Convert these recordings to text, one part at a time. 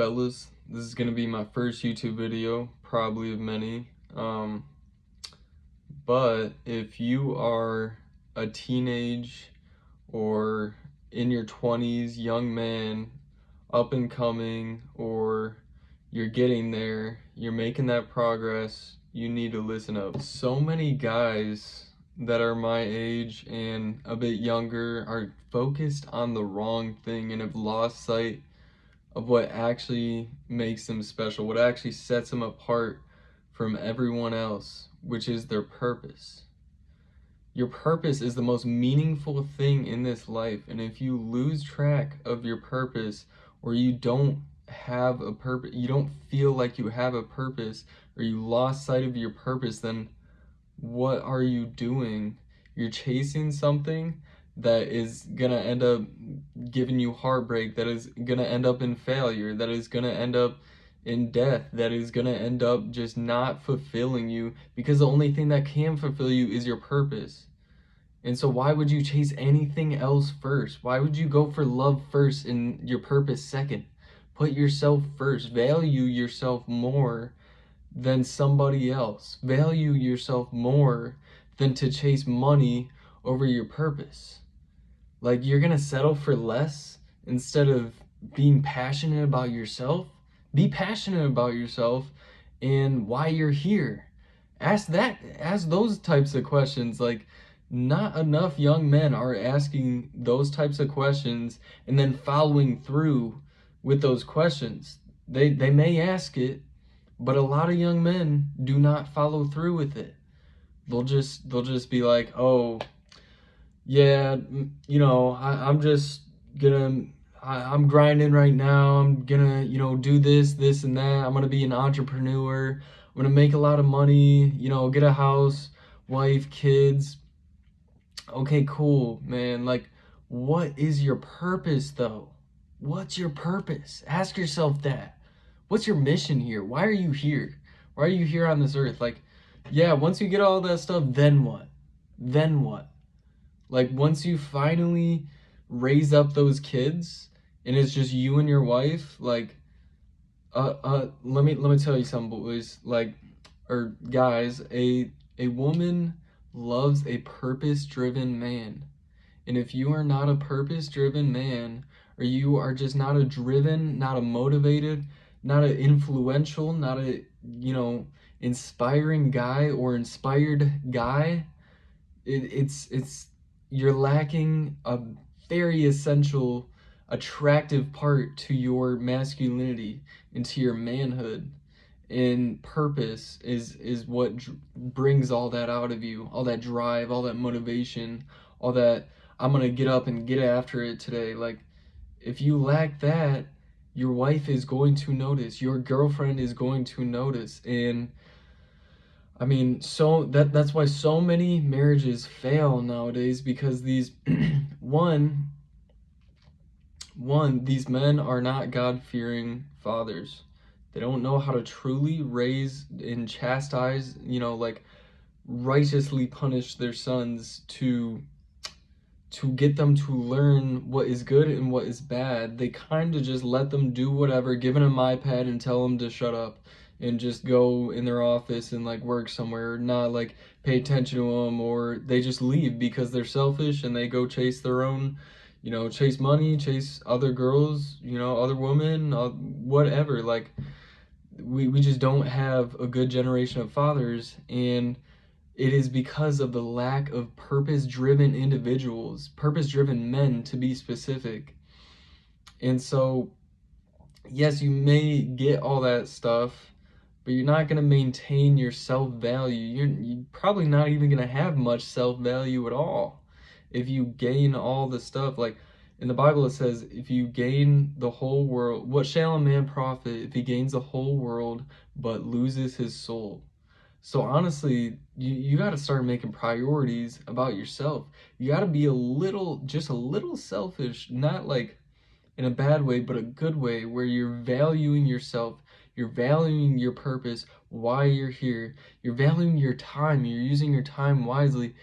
fellas. This is gonna be my first YouTube video, probably of many. But if you are a teenage or in your 20s, young man, up and coming, or you're getting there, you're making that progress, you need to listen up. So many guys that are my age and a bit younger are focused on the wrong thing and have lost sight of what actually makes them special, what actually sets them apart from everyone else, which is their purpose. Your purpose is the most meaningful thing in this life, and if you lose track of your purpose, or you don't have a purpose, you don't feel like you have a purpose, or you lost sight of your purpose, then what are you doing? You're chasing something that is gonna end up giving you heartbreak, that is gonna end up in failure, that is gonna end up in death, that is gonna end up just not fulfilling you, because the only thing that can fulfill you is your purpose. And so why would you chase anything else first? Why would you go for love first and your purpose second? Put yourself first. Value yourself more than somebody else. Value yourself more than to chase money over your purpose. Like, you're gonna settle for less instead of being passionate about yourself? Be passionate about yourself and why you're here. Ask those types of questions. Like, not enough young men are asking those types of questions and then following through with those questions. They may ask it, but a lot of young men do not follow through with it. They'll just be like, "Oh, yeah, I'm just gonna, I'm grinding right now. I'm gonna, do this and that. I'm gonna be an entrepreneur. I'm gonna make a lot of money, get a house, wife, kids." Okay, cool, man. Like, what is your purpose though? What's your purpose? Ask yourself that. What's your mission here? Why are you here? Why are you here on this earth? Like, yeah, once you get all that stuff, then what? Then what? Like, once you finally raise up those kids and it's just you and your wife, like, let me tell you something, boys, like, or guys, a woman loves a purpose-driven man. And if you are not a purpose-driven man, or you are just not a driven, not a motivated, not an influential, not a, inspiring guy or inspired guy, it's you're lacking a very essential attractive part to your masculinity and to your manhood. And purpose is what brings all that out of you, all that drive, all that motivation, all that I'm gonna get up and get after it today. Like, if you lack that, your wife is going to notice, your girlfriend is going to notice. And I mean, so that's why so many marriages fail nowadays, because these one these men are not God-fearing fathers. They don't know how to truly raise and chastise, like, righteously punish their sons to get them to learn what is good and what is bad. They kind of just let them do whatever, giving them iPad and tell them to shut up and just go in their office and like work somewhere, not like pay attention to them, or they just leave because they're selfish and they go chase their own, chase money, chase other girls, other women, whatever. Like, we just don't have a good generation of fathers, and it is because of the lack of purpose-driven individuals, purpose-driven men to be specific. And so, yes, you may get all that stuff, but you're not going to maintain your self-value. You're probably not even going to have much self-value at all if you gain all the stuff. Like, in the Bible it says, if you gain the whole world, what shall a man profit if he gains the whole world but loses his soul? So honestly, you got to start making priorities about yourself. You got to be just a little selfish, not like in a bad way, but a good way, where you're valuing yourself, you're valuing your purpose, why you're here, you're valuing your time, you're using your time wisely.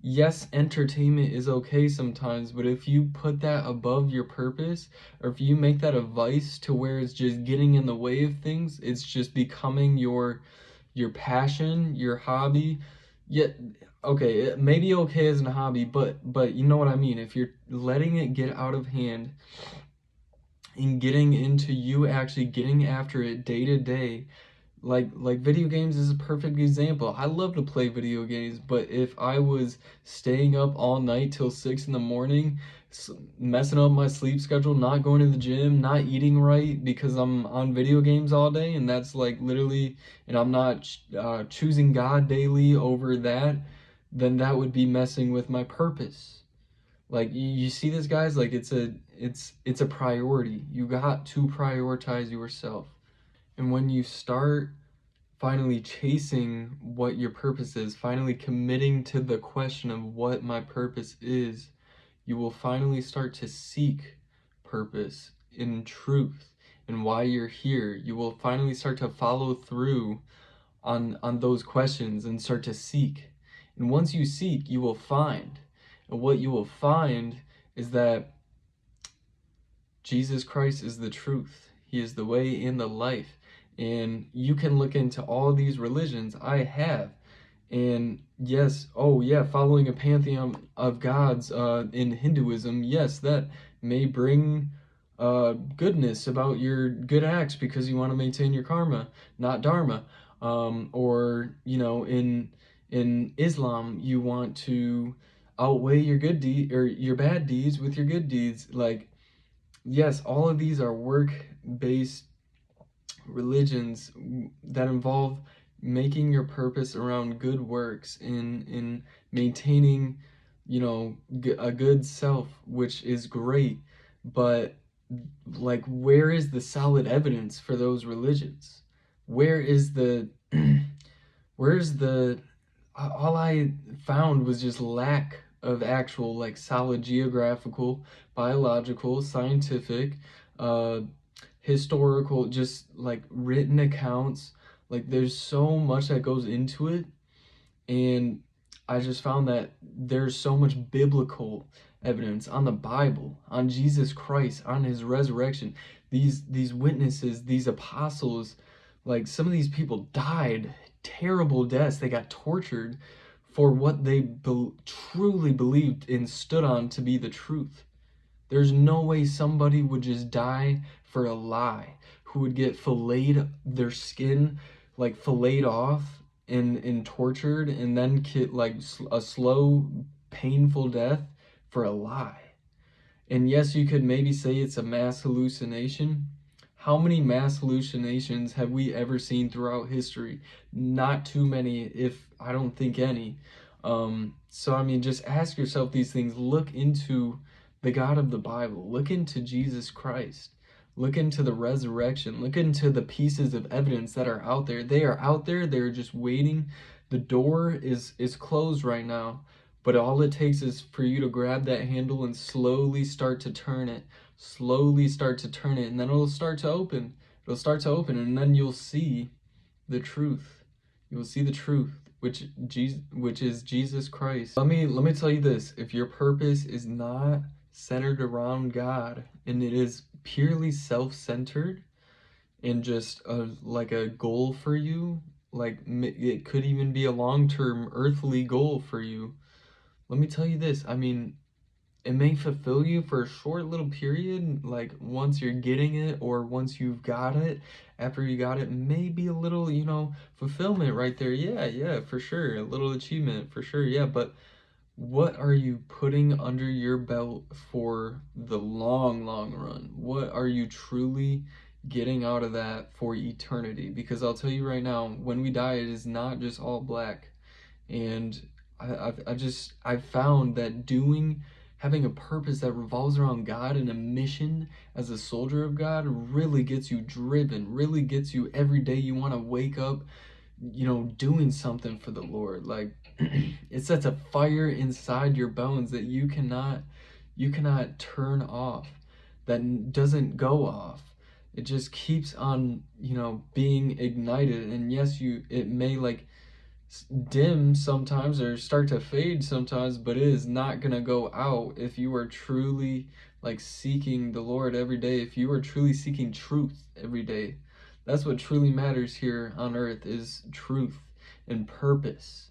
yes, entertainment is okay sometimes, but if you put that above your purpose, or if you make that a vice to where it's just getting in the way of things, it's just becoming your passion, your hobby. Yet, okay, it may be okay as a hobby, but you know what I mean. If you're letting it get out of hand and getting into you actually getting after it day to day, like video games is a perfect example. I love to play video games, but if I was staying up all night till 6 in the morning, messing up my sleep schedule, not going to the gym, not eating right because I'm on video games all day, and that's like literally, and I'm not choosing God daily over that, then that would be messing with my purpose. Like you see this, guys, like it's a priority. You got to prioritize yourself. And when you start finally chasing what your purpose is, finally committing to the question of what my purpose is, you will finally start to seek purpose in truth and why you're here. You will finally start to follow through on those questions and start to seek. And once you seek, you will find. And what you will find is that Jesus Christ is the truth. He is the way and the life. And you can look into all these religions. I have. And yes, oh yeah, following a pantheon of gods in Hinduism, yes, that may bring goodness about your good acts because you want to maintain your karma, not dharma. Or in Islam, you want to outweigh your good deed or your bad deeds with your good deeds. Like, yes, all of these are work-based religions that involve making your purpose around good works in maintaining, a good self, which is great. But like, where is the solid evidence for those religions? Where is the where's the all I found was just lack of actual like solid geographical, biological, scientific, uh, historical, just like written accounts. Like there's so much that goes into it, and I just found that there's so much biblical evidence on the Bible, on Jesus Christ, on his resurrection. These witnesses, these apostles, like some of these people died terrible deaths. They got tortured for what they truly believed and stood on to be the truth. There's no way somebody would just die for a lie, who would get filleted, their skin like filleted off and tortured, and then get like a slow, painful death for a lie. And yes, you could maybe say it's a mass hallucination. How many mass hallucinations have we ever seen throughout history? Not too many, if I don't think any. So I mean, just ask yourself these things. Look into the God of the Bible. Look into Jesus Christ. Look into the resurrection. Look into the pieces of evidence that are out there. They are out there. They're just waiting. The door is closed right now, but all it takes is for you to grab that handle and slowly start to turn it. Slowly start to turn it, and then it'll start to open. It'll start to open, and then you'll see the truth. You will see the truth, which is Jesus Christ. Let me tell you this: if your purpose is not centered around God and it is purely self-centered and just like a goal for you, like it could even be a long-term earthly goal for you. Let me tell you this: I mean, it may fulfill you for a short little period, like once you're getting it or once you've got it. After you got it, maybe a little, fulfillment right there. Yeah, yeah, for sure. A little achievement for sure. Yeah, but what are you putting under your belt for the long, long run? What are you truly getting out of that for eternity? Because I'll tell you right now, when we die, it is not just all black. And I've found that having a purpose that revolves around God and a mission as a soldier of God really gets you driven, really gets you every day. You want to wake up, doing something for the Lord. Like it sets a fire inside your bones that you cannot turn off, that doesn't go off. It just keeps on, being ignited. And yes, it may like dim sometimes or start to fade sometimes, but it is not going to go out if you are truly like seeking the Lord every day, if you are truly seeking truth every day. That's what truly matters here on earth, is truth and purpose.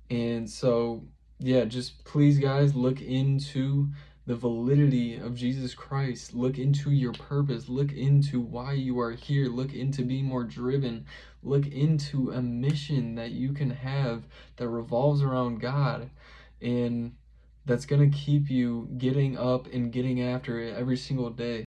And so, yeah, just please, guys, look into the validity of Jesus Christ. Look into your purpose. Look into why you are here. Look into being more driven. Look into a mission that you can have that revolves around God, and that's going to keep you getting up and getting after it every single day.